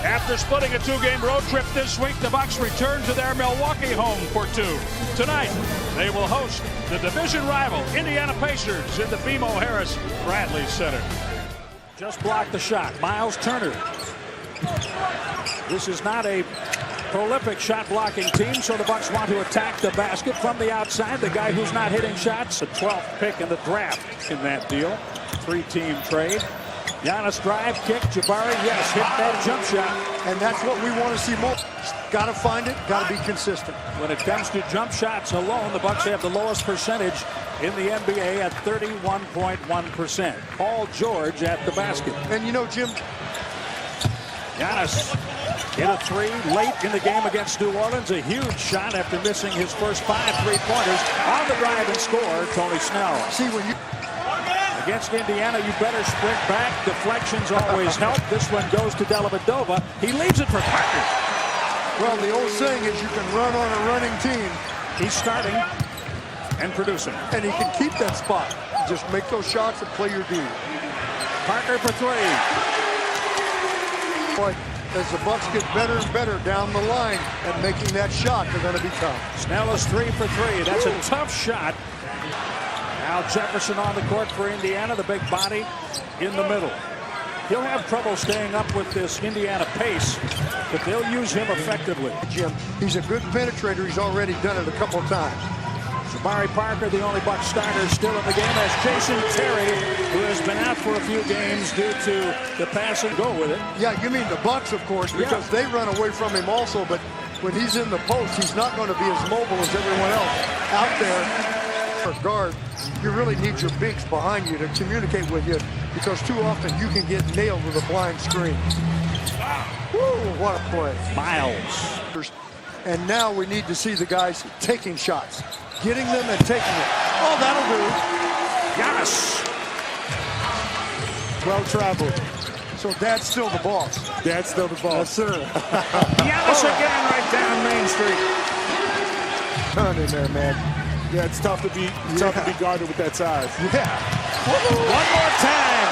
After splitting a two-game road trip this week, the Bucks return to their Milwaukee home for two. Tonight, they will host the division rival Indiana Pacers in the BMO Harris Bradley Center. Just blocked the shot. Miles Turner. This is not a prolific shot-blocking team, so the Bucks want to attack the basket from the outside. The guy who's not hitting shots, the 12th pick in the draft in that deal. Three-team trade. Giannis drive, kick, Jabari, yes, hit that jump shot. And that's what we want to see more. Got to find it, got to be consistent. When it comes to jump shots alone, the Bucks have the lowest percentage in the NBA at 31.1%. Paul George at the basket. And you know, Jim, Giannis hit a three late in the game against New Orleans. A huge shot after missing his first 5 3-pointers. On the drive and score, Tony Snell. See, when you... Against Indiana, you better sprint back. Deflections always help. This one goes to Dellavedova. He leaves it for Parker. Well, the old saying is you can run on a running team. He's starting and producing. And he can keep that spot. Just make those shots and play your D. Parker for three. Boy, as the Bucks get better and better down the line and making that shot, they're going to be tough. Snell is 3 for 3. That's a tough shot. Now Jefferson on the court for Indiana, the big body in the middle. He'll have trouble staying up with this Indiana pace, but they'll use him effectively. Jim, he's a good penetrator. He's already done it a couple of times. Jabari Parker, the only Bucs starter still in the game, as Jason Terry, who has been out for a few games due to the pass and go with it. Yeah, you mean the Bucks, of course, because they run away from him also, but when he's in the post, he's not going to be as mobile as everyone else out there. For guard, you really need your bigs behind you to communicate with you, because too often you can get nailed with a blind screen. Woo, what a play. Miles. And now we need to see the guys taking shots, getting them and taking it. Oh, that'll do. Giannis. Well traveled. So Dad's still the boss. Dad's still the boss. Yes, sir. Giannis again right down Main Street. Turn in there, man. Yeah, it's tough to be guarded with that size. Yeah. One more time.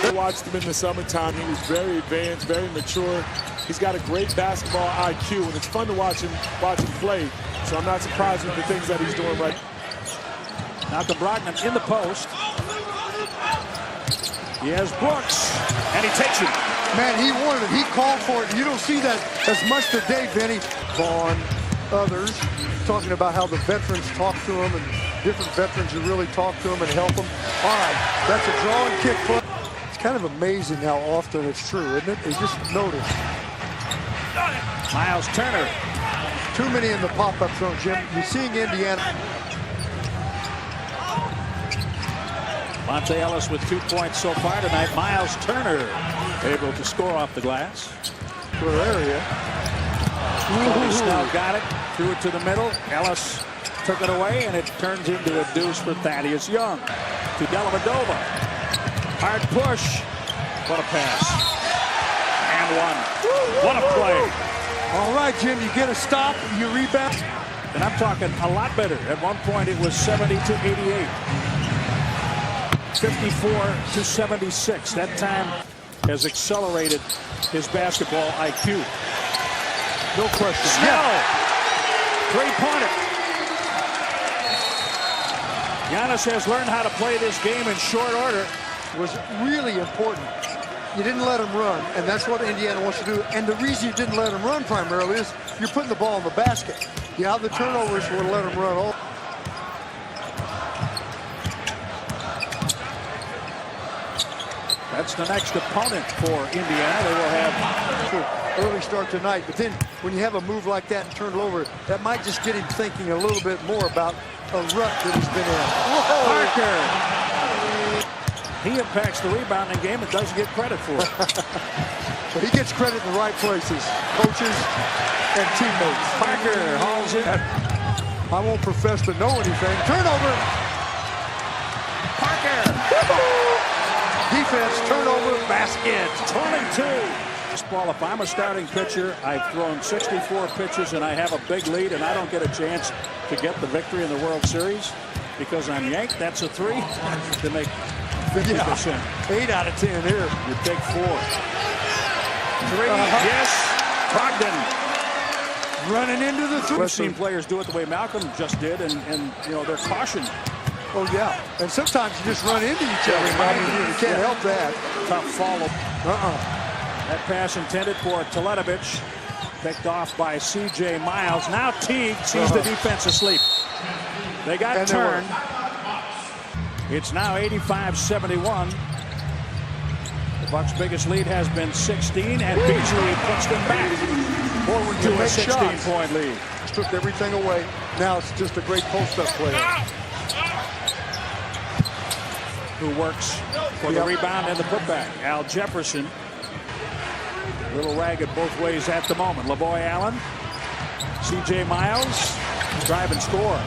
I watched him in the summertime. He was very advanced, very mature. He's got a great basketball IQ, and it's fun to watch him play. So I'm not surprised with the things that he's doing right now. Malcolm Brogdon in the post. He has Brooks, and he takes it. Man, he wanted it. He called for it. You don't see that as much today, Benny. Vaughn, others, talking about how the veterans talk to him, and different veterans who really talk to him and help him. All right, that's a draw and kick. It's kind of amazing how often it's true, isn't it? You just notice. Miles Turner. Too many in the pop-up zone, Jim. You're seeing Indiana. Monte Ellis with 2 points so far tonight. Miles Turner able to score off the glass. For area. Tony Snell got it, threw it to the middle. Ellis took it away, and it turns into a deuce for Thaddeus Young. To Dellavedova. Hard push. What a pass. And one. What a play. All right, Jim, you get a stop, you rebound. And I'm talking a lot better. At one point, it was 70-88. 54-76. That time has accelerated his basketball IQ. No question. Snell. Three-pointer. Giannis has learned how to play this game in short order. It was really important. You didn't let him run, and that's what Indiana wants to do. And the reason you didn't let him run primarily is you're putting the ball in the basket. You have the turnovers would let him run all. That's the next opponent for Indiana. They will have early start tonight, but then when you have a move like that and turn it over, that might just get him thinking a little bit more about a rut that he's been in. Parker. He impacts the rebounding game and doesn't get credit for it. So he gets credit in the right places, coaches and teammates. Parker hauls in. I won't profess to know anything. Turnover. Parker. Defense, turnover, basket. 22. Baseball, if I'm a starting pitcher, I've thrown 64 pitches and I have a big lead and I don't get a chance to get the victory in the World Series because I'm yanked. That's a 3 to make 50%. Yeah, 8 out of 10 here. You take 4. Three, yes. Brogdon. Running into the three. We've seen players do it the way Malcolm just did, and you know, they're cautioned. Oh, yeah. And sometimes you just run into each other. You can't help that. Tough follow. That pass intended for Teletovic. Picked off by C.J. Miles. Now Teague sees the defense asleep. They got turned. It's now 85-71. The Bucks' biggest lead has been 16, and Beasley puts them back forward to a 16-point lead. Took everything away. Now it's just a great post-up player. Who works for the rebound and the putback. Al Jefferson. A little ragged both ways at the moment. LaVoy Allen. C.J. Miles. Drive and score.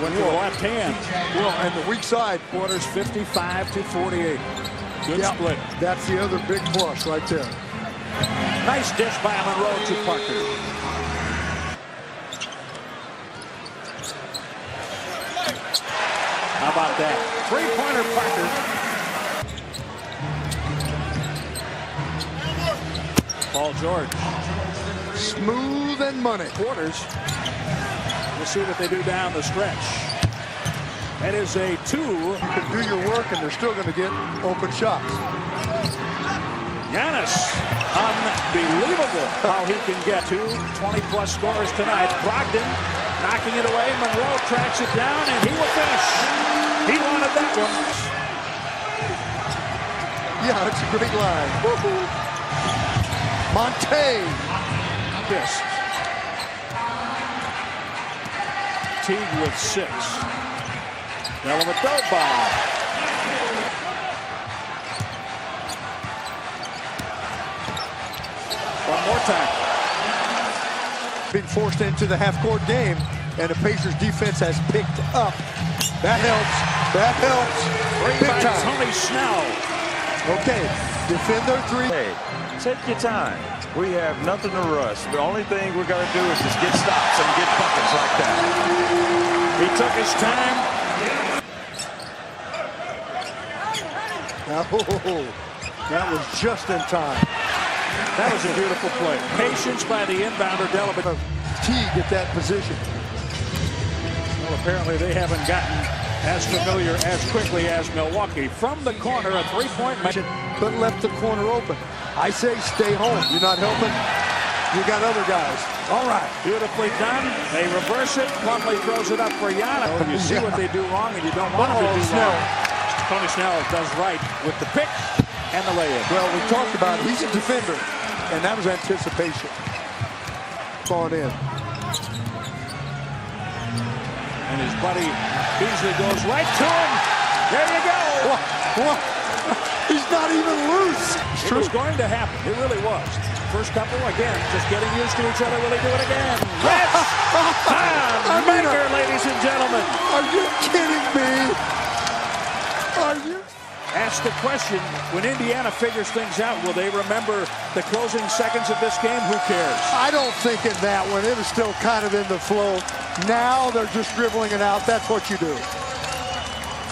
Went to the left hand. Well, and the weak side. Quarters 55-48. Good split. That's the other big plus right there. Nice dish by Monroe to Parker. How about that? Three-pointer Parker. Paul George. Smooth and money. Quarters. We'll see what they do down the stretch. That is a 2. You can do your work, and they're still going to get open shots. Giannis. Unbelievable how he can get 2 20-plus scores tonight. Brogdon knocking it away. Monroe tracks it down, and he will finish. He wanted that one. Yeah, it's a great line. Monte. Yes. Teague with 6. Dellavedova. One more time. Being forced into the half-court game, and the Pacers defense has picked up. That helps. That helps. Big time. Tony Snell. Okay, defend their 3. Hey, take your time. We have nothing to rush. The only thing we're going to do is just get stops and get buckets like that. He took his time. Oh, that was just in time. That was a beautiful play. Patience by the inbounder, Dellavedova. Teague at that position. Well, apparently they haven't gotten as familiar as quickly as Milwaukee. From the corner, a three-point match. But left the corner open. I say stay home. You're not helping. You got other guys. All right. Beautifully done. They reverse it. Plumlee throws it up for Giannis. When you see what they do wrong and you don't want them to do wrong. Tony Snell does right with the pick and the layup. Well, we talked about he's a defender, and that was anticipation. Falling in. And his buddy Beasley goes right to him. There you go. What? He's not even loose. It was going to happen. It really was. First couple, again, just getting used to each other. Will he do it again? Yes! Maker, ladies and gentlemen. Are you kidding me? Are you? Ask the question, when Indiana figures things out, will they remember the closing seconds of this game? Who cares? I don't think in that one. It was still kind of in the flow. Now they're just dribbling it out. That's what you do.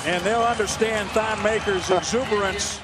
And they'll understand Thon Maker's exuberance